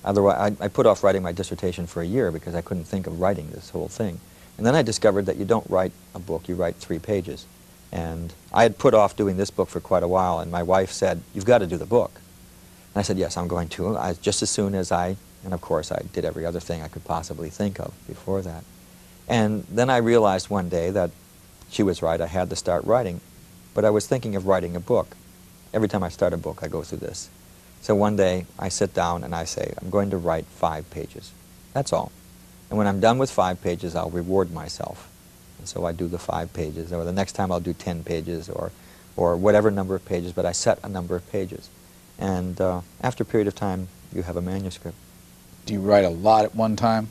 Otherwise, I put off writing my dissertation for a year because I couldn't think of writing this whole thing. And then I discovered that you don't write a book, you write 3 pages. And I had put off doing this book for quite a while, and my wife said, "You've got to do the book." And I said, "Yes, I'm going to." Just as soon as and of course I did every other thing I could possibly think of before that. And then I realized one day that she was right, I had to start writing, but I was thinking of writing a book. Every time I start a book, I go through this. So one day, I sit down and I say, I'm going to write 5 pages. That's all. And when I'm done with 5 pages, I'll reward myself. And so I do the 5 pages, or the next time I'll do 10 pages, or whatever number of pages, but I set a number of pages. And after a period of time, you have a manuscript. Do you write a lot at one time?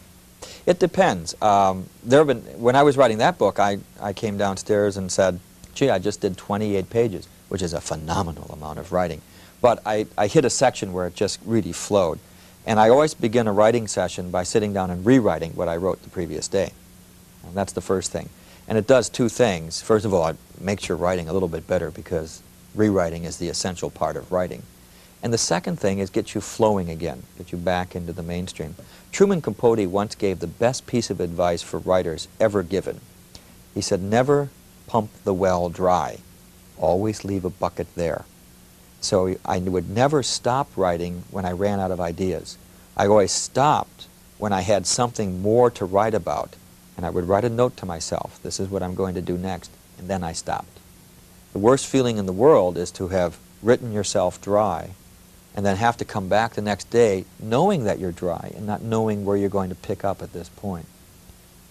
It depends. When I was writing that book, I came downstairs and said, gee, I just did 28 pages, which is a phenomenal amount of writing. But I hit a section where it just really flowed. And I always begin a writing session by sitting down and rewriting what I wrote the previous day. And that's the first thing. And it does 2 things. First of all, it makes your writing a little bit better, because rewriting is the essential part of writing. And the second thing is get you flowing again, get you back into the mainstream. Truman Capote once gave the best piece of advice for writers ever given. He said, never pump the well dry. Always leave a bucket there. So I would never stop writing when I ran out of ideas. I always stopped when I had something more to write about, and I would write a note to myself, this is what I'm going to do next, and then I stopped. The worst feeling in the world is to have written yourself dry and then have to come back the next day knowing that you're dry and not knowing where you're going to pick up at this point.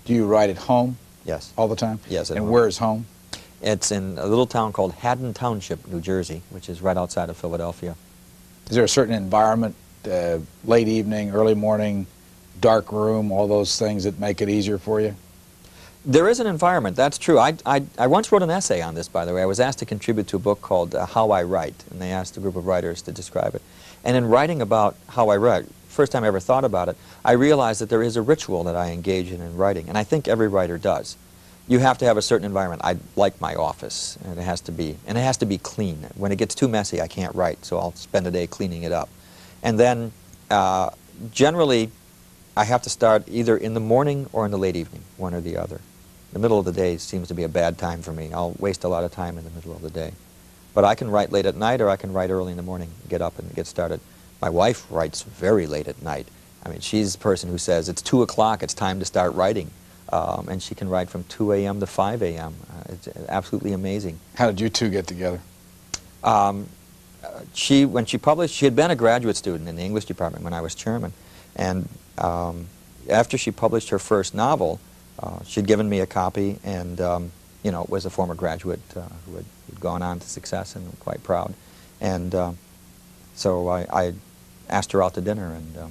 Do you write at home? Yes. All the time? Yes. And where is home? It's in a little town called Haddon Township, New Jersey, which is right outside of Philadelphia. Is there a certain environment, late evening, early morning, dark room, all those things that make it easier for you? There is an environment, that's true. I once wrote an essay on this, by the way. I was asked to contribute to a book called How I Write, and they asked a group of writers to describe it. And in writing about how I write, first time I ever thought about it, I realized that there is a ritual that I engage in writing, and I think every writer does. You have to have a certain environment. I like my office, and it has to be clean. When it gets too messy, I can't write, so I'll spend a day cleaning it up. And then, generally, I have to start either in the morning or in the late evening, one or the other. The middle of the day seems to be a bad time for me. I'll waste a lot of time in the middle of the day. But I can write late at night, or I can write early in the morning, get up and get started. My wife writes very late at night. I mean, she's the person who says, it's 2 o'clock, it's time to start writing. And she can write from 2 a.m. to 5 a.m. It's absolutely amazing. How did you two get together? When she published, she had been a graduate student in the English department when I was chairman. And after she published her first novel, she'd given me a copy, and you know, was a former graduate who had gone on to success, and I'm quite proud. And so I asked her out to dinner, and a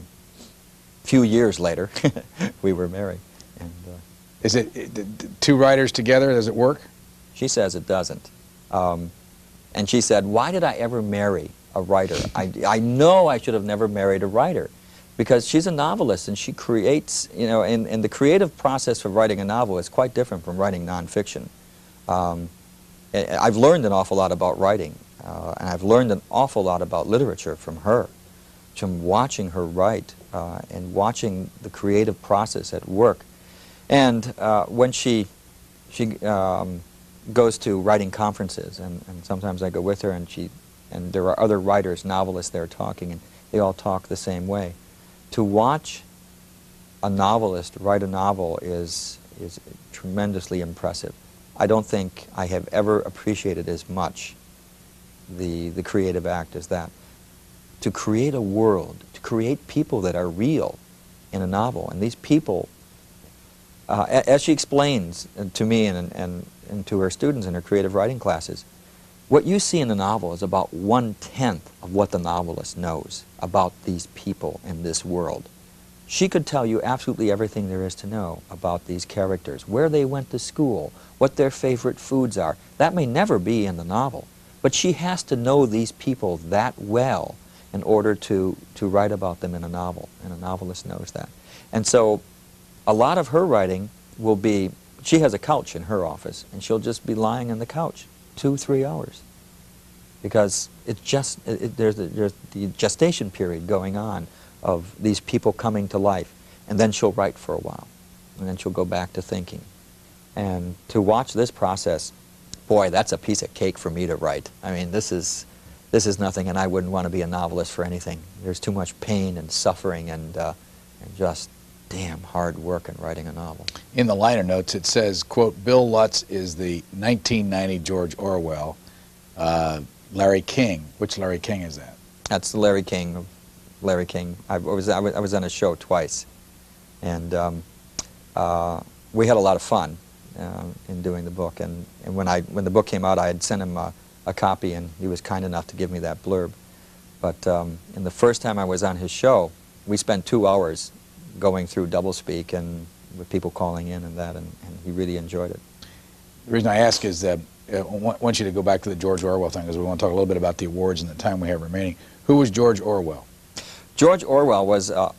few years later, we were married. And is it two writers together? Does it work? she says it doesn't. And she said, why did I ever marry a writer? I know I should have never married a writer, because she's a novelist and she creates, you know, and the creative process for writing a novel is quite different from writing nonfiction. I've learned an awful lot about writing, and I've learned an awful lot about literature from her, from watching her write and watching the creative process at work. And when she goes to writing conferences, and sometimes I go with her, and there are other writers, novelists there talking, and they all talk the same way. To watch a novelist write a novel is tremendously impressive. I don't think I have ever appreciated as much the creative act as that. To create a world, to create people that are real in a novel, and these people, as she explains to me and to her students in her creative writing classes, what you see in the novel is about 1/10 of what the novelist knows about these people in this world. She could tell you absolutely everything there is to know about these characters, where they went to school, what their favorite foods are. That may never be in the novel, but she has to know these people that well in order to write about them in a novel, and a novelist knows that. And so a lot of her writing will be, she has a couch in her office, and she'll just be lying on the couch 2-3 hours, because it's just, there's the gestation period going on of these people coming to life, and then she'll write for a while, and then she'll go back to thinking. And to watch this process, boy, that's a piece of cake for me to write. I mean, this is nothing, and I wouldn't want to be a novelist for anything. There's too much pain and suffering and just damn hard work in writing a novel. In the liner notes, it says, quote, Bill Lutz is the 1990 George Orwell. Larry King. Which Larry King is that? That's the Larry King of Larry King. I was on a show twice, and we had a lot of fun in doing the book. And when the book came out, I had sent him a copy, and he was kind enough to give me that blurb. But in the first time I was on his show, we spent 2 hours going through doublespeak and with people calling in and that, and he really enjoyed it. The reason I ask is that I want you to go back to the George Orwell thing, because we want to talk a little bit about the awards and the time we have remaining. Who was George Orwell? George Orwell was a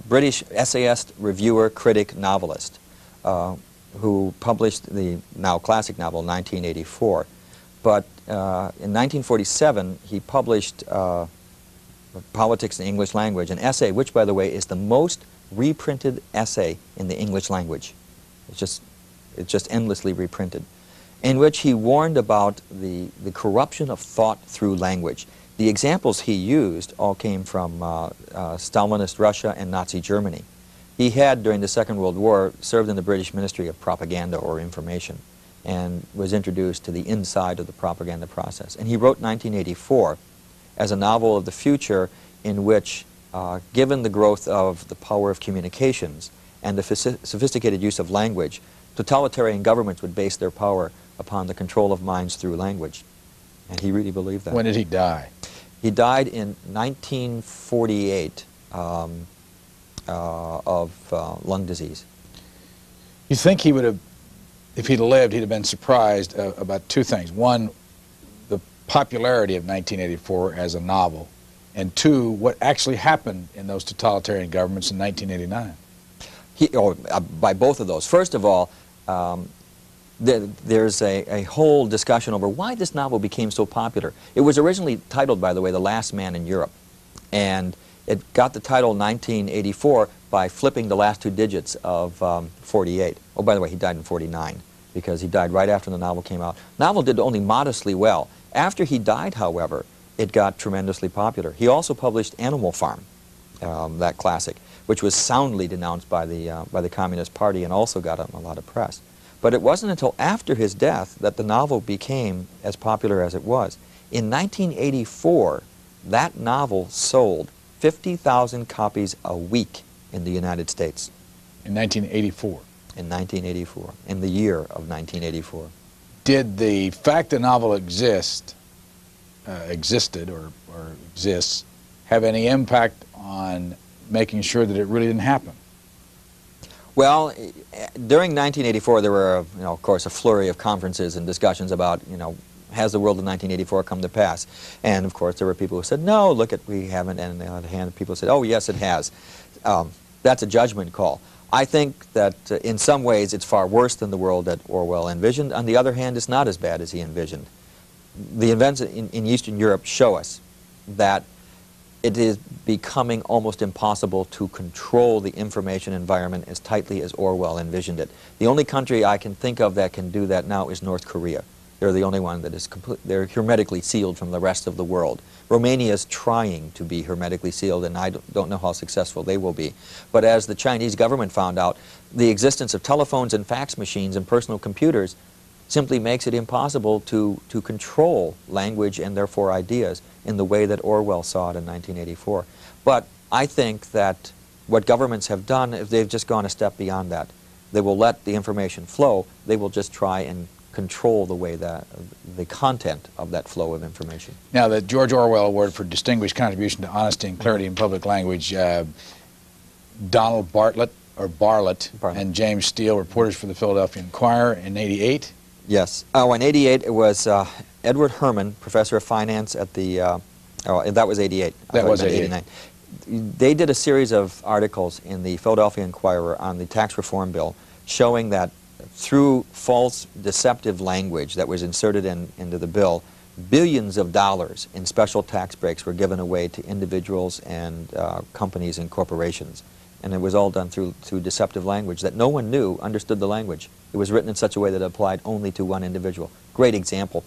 British essayist, reviewer, critic, novelist who published the now classic novel 1984. But in 1947, he published Politics in the English Language, an essay which, by the way, is the most reprinted essay in the English language. It's just endlessly reprinted, in which he warned about the corruption of thought through language. The examples he used all came from Stalinist Russia and Nazi Germany. He had, during the Second World War, served in the British Ministry of Propaganda or Information, and was introduced to the inside of the propaganda process. And he wrote 1984 as a novel of the future in which, given the growth of the power of communications and the sophisticated use of language, totalitarian governments would base their power upon the control of minds through language. And he really believed that. When did he die? He died in 1948 of lung disease. You think he would have, if he'd lived, he'd have been surprised about two things. One, the popularity of 1984 as a novel, and two, what actually happened in those totalitarian governments in 1989. By both of those. First of all, there's a whole discussion over why this novel became so popular. It was originally titled, by the way, The Last Man in Europe, and it got the title 1984 by flipping the last 2 digits of 48. Oh, by the way, he died in 49, because he died right after the novel came out. The novel did only modestly well. After he died, however, it got tremendously popular. He also published Animal Farm, that classic, which was soundly denounced by the Communist Party and also got him a lot of press. But it wasn't until after his death that the novel became as popular as it was. In 1984, that novel sold 50,000 copies a week in the United States. In 1984? In 1984, in the year of 1984. Did the fact the novel existed or exists have any impact on making sure that it really didn't happen? Well, during 1984, there were, of course, a flurry of conferences and discussions about, has the world of 1984 come to pass? And, of course, there were people who said, no, look, we haven't. And on the other hand, people said, oh, yes, it has. That's a judgment call. I think that in some ways it's far worse than the world that Orwell envisioned. On the other hand, it's not as bad as he envisioned. The events in Eastern Europe show us that it is becoming almost impossible to control the information environment as tightly as Orwell envisioned it. The only country I can think of that can do that now is North Korea. They're the only one that is they're hermetically sealed from the rest of the world. Romania is trying to be hermetically sealed, and I don't know how successful they will be. But as the Chinese government found out, the existence of telephones and fax machines and personal computers simply makes it impossible to control language and therefore ideas in the way that Orwell saw it in 1984. But I think that what governments have done is they've just gone a step beyond that. They will let the information flow. They will just try and control the way that the content of that flow of information. Now, the George Orwell Award for Distinguished Contribution to Honesty and Clarity in Public Language, Donald Bartlett and James Steele, reporters for the Philadelphia Inquirer in '88. Yes. Oh, in '88 it was Edward Herman, professor of finance at the, that was '88. That was '89. They did a series of articles in the Philadelphia Inquirer on the tax reform bill showing that through false, deceptive language that was inserted into the bill, billions of dollars in special tax breaks were given away to individuals and companies and corporations. And it was all done through deceptive language that no one knew understood the language. It was written in such a way that it applied only to one individual. Great example.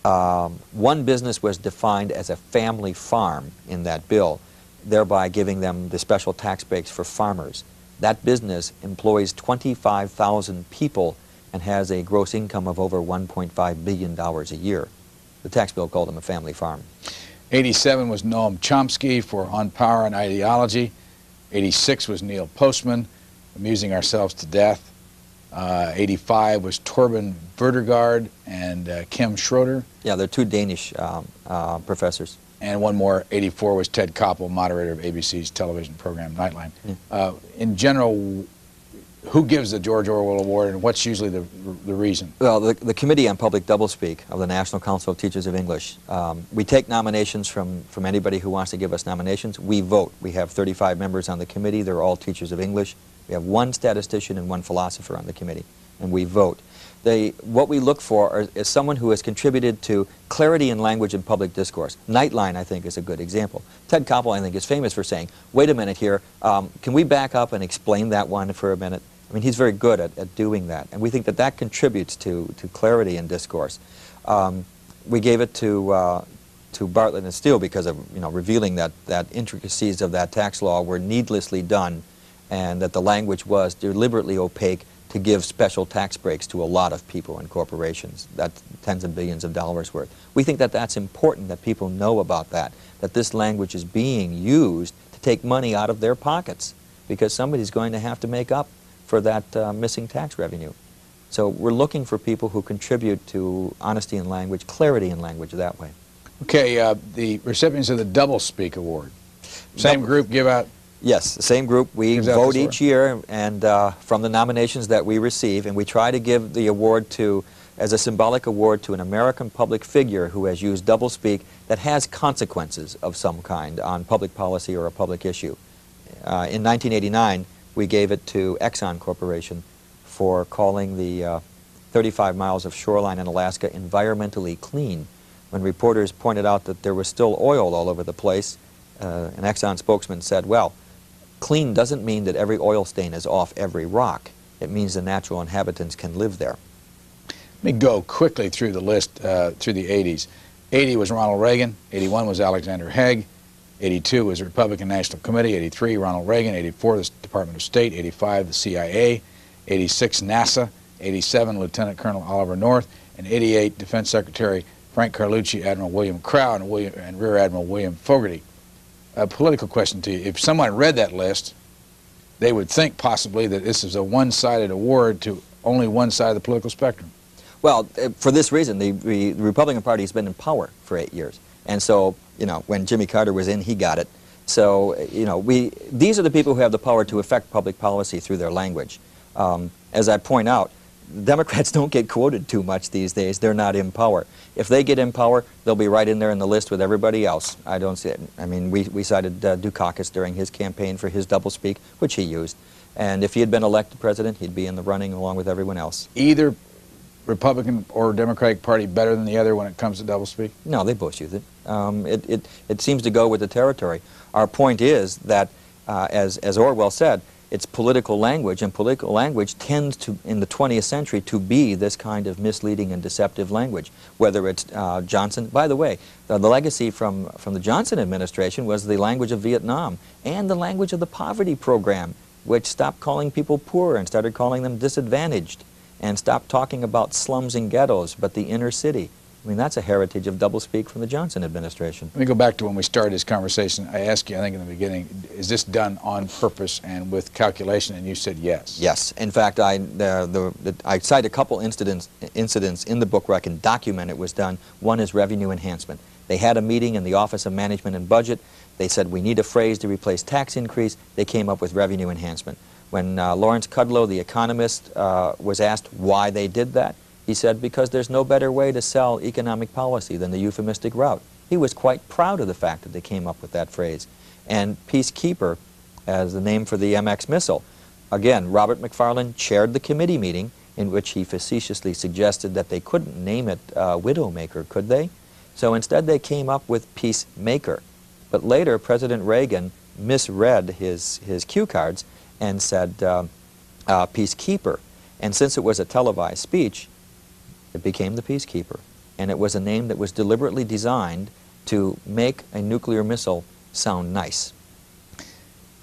One business was defined as a family farm in that bill, thereby giving them the special tax breaks for farmers. That business employs 25,000 people and has a gross income of over $1.5 billion a year. The tax bill called them a family farm. '87 was Noam Chomsky for On Power and Ideology. '86 was Neil Postman, Amusing Ourselves to Death. '85 was Torben Verdergaard and Kim Schroeder. Yeah, they're two Danish professors. And one more, '84, was Ted Koppel, moderator of ABC's television program Nightline. Yeah. In general, who gives the George Orwell Award, and what's usually the reason? Well, the Committee on Public Doublespeak of the National Council of Teachers of English. We take nominations from anybody who wants to give us nominations. We vote. We have 35 members on the committee. They're all teachers of English. We have one statistician and one philosopher on the committee, and we vote. What we look for is someone who has contributed to clarity in language and public discourse. Nightline, I think, is a good example. Ted Koppel, I think, is famous for saying, wait a minute here, can we back up and explain that one for a minute? I mean, he's very good at doing that, and we think that that contributes to clarity in discourse. We gave it to Bartlett and Steele because of revealing that intricacies of that tax law were needlessly done, and that the language was deliberately opaque to give special tax breaks to a lot of people and corporations. That's tens of billions of dollars worth. We think that that's important, that people know about that this language is being used to take money out of their pockets because somebody's going to have to make up for that missing tax revenue. So we're looking for people who contribute to honesty in language, clarity in language that way. Okay, the recipients of the Doublespeak Award. Same group give out? Yes, the same group. We vote each year, and from the nominations that we receive, and we try to give the award as a symbolic award to an American public figure who has used doublespeak that has consequences of some kind on public policy or a public issue. In 1989, we gave it to Exxon Corporation for calling the 35 miles of shoreline in Alaska environmentally clean. When reporters pointed out that there was still oil all over the place, an Exxon spokesman said, well, clean doesn't mean that every oil stain is off every rock. It means the natural inhabitants can live there. Let me go quickly through the list through the '80s. 80 was Ronald Reagan. 81 was Alexander Haig. 82 was the Republican National Committee. 83, Ronald Reagan. 84, the Department of State. 85, the CIA. 86, NASA. 87, Lieutenant Colonel Oliver North. And 88, Defense Secretary Frank Carlucci, Admiral William Crowe, and Rear Admiral William Fogarty. A political question to you. If someone read that list, they would think possibly that this is a one-sided award to only one side of the political spectrum. Well, for this reason, the Republican Party has been in power for 8 years. And so, you know, when Jimmy Carter was in, he got it. So, you know, these are the people who have the power to affect public policy through their language. As I point out, Democrats don't get quoted too much these days. They're not in power. If they get in power, they'll be right in there in the list with everybody else. I don't see it. I mean, we cited Dukakis during his campaign for his doublespeak, which he used. And if he had been elected president, he'd be in the running along with everyone else. Either Republican or Democratic Party better than the other when it comes to doublespeak? No, they both use it. It seems to go with the territory. Our point is that, as Orwell said, it's political language, and political language tends to, in the 20th century, to be this kind of misleading and deceptive language. Whether it's Johnson, by the way, the legacy from the Johnson administration was the language of Vietnam and the language of the poverty program, which stopped calling people poor and started calling them disadvantaged, and stopped talking about slums and ghettos, but the inner city. I mean, that's a heritage of doublespeak from the Johnson administration. Let me go back to when we started this conversation. I asked you, I think in the beginning, is this done on purpose and with calculation? And you said yes. Yes. In fact, I cite a couple incidents in the book where I can document it was done. One is revenue enhancement. They had a meeting in the Office of Management and Budget. They said, we need a phrase to replace tax increase. They came up with revenue enhancement. When Lawrence Kudlow, the economist, was asked why they did that, he said, because there's no better way to sell economic policy than the euphemistic route. He was quite proud of the fact that they came up with that phrase. And Peacekeeper, as the name for the MX missile, again, Robert McFarland chaired the committee meeting in which he facetiously suggested that they couldn't name it Widowmaker, could they? So instead they came up with Peacemaker. But later, President Reagan misread his cue cards and said Peacekeeper. And since it was a televised speech, it became the Peacekeeper. And it was a name that was deliberately designed to make a nuclear missile sound nice.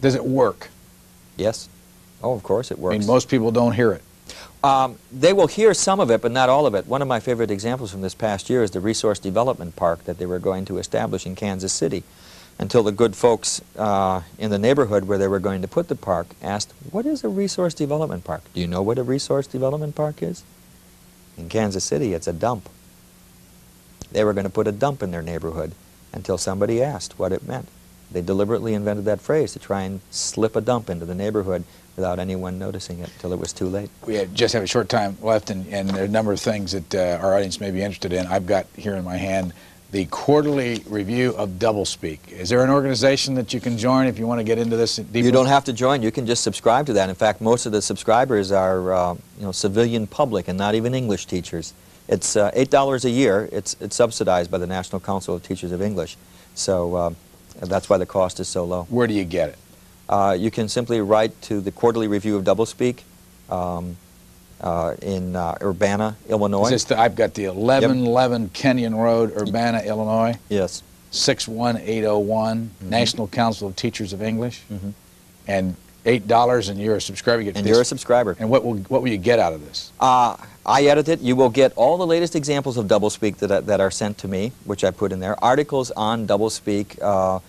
Does it work? Yes. Oh, of course it works. I mean, most people don't hear it. They will hear some of it, but not all of it. One of my favorite examples from this past year is the Resource Development Park that they were going to establish in Kansas City, until the good folks in the neighborhood where they were going to put the park asked, what is a Resource Development Park? Do you know what a Resource Development Park is? In Kansas City, it's a dump. They were going to put a dump in their neighborhood until somebody asked what it meant. They deliberately invented that phrase to try and slip a dump into the neighborhood without anyone noticing it until it was too late. We just have a short time left, and there are a number of things that our audience may be interested in. I've got here in my hand the Quarterly Review of Doublespeak. Is there an organization that you can join if you want to get into this deeper? You don't have to join. You can just subscribe to that. In fact, most of the subscribers are civilian public and not even English teachers. It's $8 a year. It's subsidized by the National Council of Teachers of English. So that's why the cost is so low. Where do you get it? You can simply write to the Quarterly Review of Doublespeak in Urbana, Illinois. Is this I've got the 1111 Kenyon Road, Urbana, Illinois. Yes. 61801, National Council of Teachers of English. And $8, and you're a subscriber. And you're a subscriber. And what will you get out of this? I edit it. You will get all the latest examples of doublespeak that are sent to me, which I put in there. Articles on doublespeak,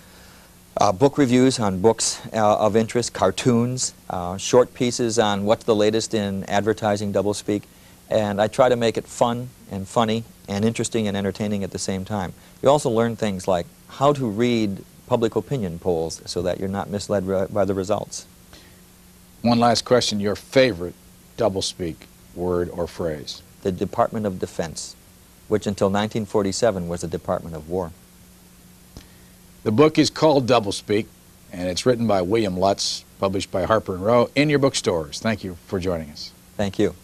book reviews on books of interest, cartoons, short pieces on what's the latest in advertising doublespeak, and I try to make it fun and funny and interesting and entertaining at the same time. You also learn things like how to read public opinion polls so that you're not misled by the results. One last question, your favorite doublespeak word or phrase? The Department of Defense, which until 1947 was the Department of War. The book is called Doublespeak, and it's written by William Lutz, published by Harper & Row, in your bookstores. Thank you for joining us. Thank you.